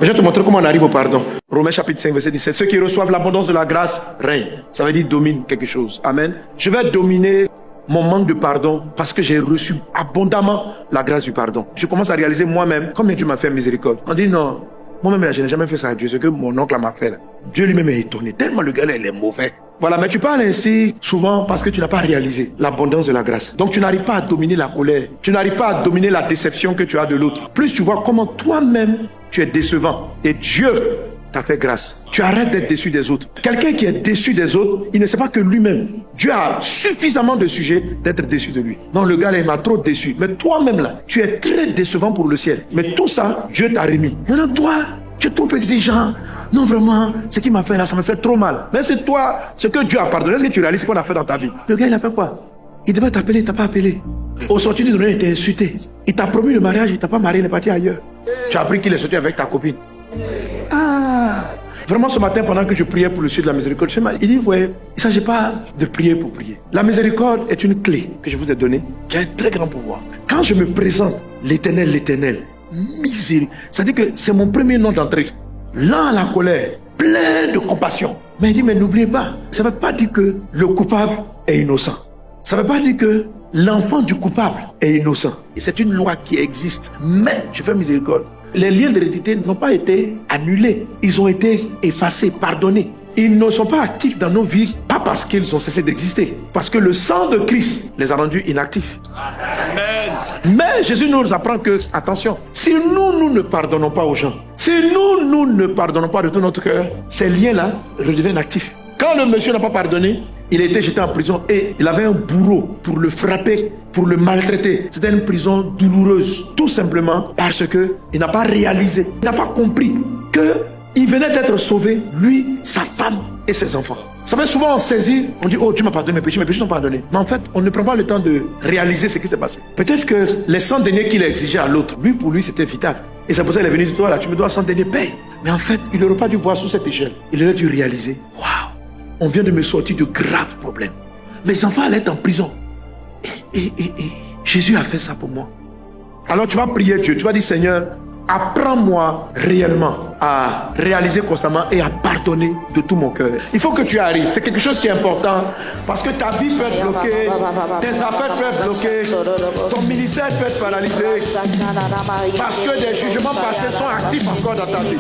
Mais je vais te montrer comment on arrive au pardon. Romains chapitre 5, verset 17. Ceux qui reçoivent l'abondance de la grâce règnent. Ça veut dire domine quelque chose. Amen. Je vais dominer mon manque de pardon parce que j'ai reçu abondamment la grâce du pardon. Je commence à réaliser moi-même combien Dieu m'a fait miséricorde. On dit non, moi-même je n'ai jamais fait ça à Dieu. Ce que mon oncle m'a fait là. Dieu lui-même est étonné. Tellement le gars là, il est mauvais. Voilà, mais tu parles ainsi souvent parce que tu n'as pas réalisé l'abondance de la grâce. Donc tu n'arrives pas à dominer la colère. Tu n'arrives pas à dominer la déception que tu as de l'autre. Plus tu vois comment toi-même tu es décevant. Et Dieu t'a fait grâce. Tu arrêtes d'être déçu des autres. Quelqu'un qui est déçu des autres, il ne sait pas que lui-même, Dieu a suffisamment de sujets d'être déçu de lui. Non, le gars là, il m'a trop déçu. Mais toi-même là, tu es très décevant pour le ciel. Mais tout ça, Dieu t'a remis. Maintenant, toi, tu es trop exigeant. Non, vraiment, ce qu'il m'a fait là, ça me fait trop mal. Mais c'est toi, ce que Dieu a pardonné, est-ce que tu réalises ce qu'on a fait dans ta vie? Le gars, il a fait quoi? Il devait t'appeler, il t'a pas appelé. Au sortir du donné, il t'a insulté. Il t'a promis le mariage, il t'a pas marié, il est parti ailleurs. Tu as appris qu'il est sorti avec ta copine. Ah! Vraiment, ce matin, pendant que je priais pour le ciel de la miséricorde, il dit, ouais, il ne s'agit pas de prier pour prier. La miséricorde est une clé que je vous ai donnée, qui a un très grand pouvoir. Quand je me présente, l'Éternel, miséricorde, c'est-à-dire que c'est mon premier nom d'entrée. Lent à la colère, plein de compassion. Mais il dit, mais n'oubliez pas, ça ne veut pas dire que le coupable est innocent. Ça ne veut pas dire que l'enfant du coupable est innocent. Et c'est une loi qui existe. Mais, je fais miséricorde. Les liens d'hérédité n'ont pas été annulés. Ils ont été effacés, pardonnés. Ils ne sont pas actifs dans nos vies, pas parce qu'ils ont cessé d'exister. Parce que le sang de Christ les a rendus inactifs. Amen. Mais Jésus nous apprend que, attention, si nous ne pardonnons pas aux gens, si nous ne pardonnons pas de tout notre cœur, ces liens-là redeviennent actifs. Quand le monsieur n'a pas pardonné, il a été jeté en prison et il avait un bourreau pour le frapper, pour le maltraiter. C'était une prison douloureuse, tout simplement parce qu'il n'a pas réalisé, il n'a pas compris qu'il venait d'être sauvé, lui, sa femme et ses enfants. Vous savez, souvent on saisit, on dit, oh, tu m'as pardonné mes péchés sont pardonnés. Mais en fait, on ne prend pas le temps de réaliser ce qui s'est passé. Peut-être que les 100 deniers qu'il a exigés à l'autre, lui, pour lui, c'était vital. Et c'est pour ça qu'il est venu de toi, là, tu me dois 100 deniers, paye. Mais en fait, il n'aurait pas dû voir sous cette échelle. Il aurait dû réaliser, waouh, on vient de me sortir de graves problèmes. Mes enfants allaient être en prison. Et Jésus a fait ça pour moi. Alors tu vas prier Dieu, tu vas dire, Seigneur, apprends-moi réellement à réaliser constamment et à pardonner de tout mon cœur. Il faut que tu arrives, c'est quelque chose qui est important parce que ta vie peut être bloquée, tes affaires peuvent être bloquées, ton ministère peut être paralysé parce que des jugements passés sont actifs encore dans ta vie.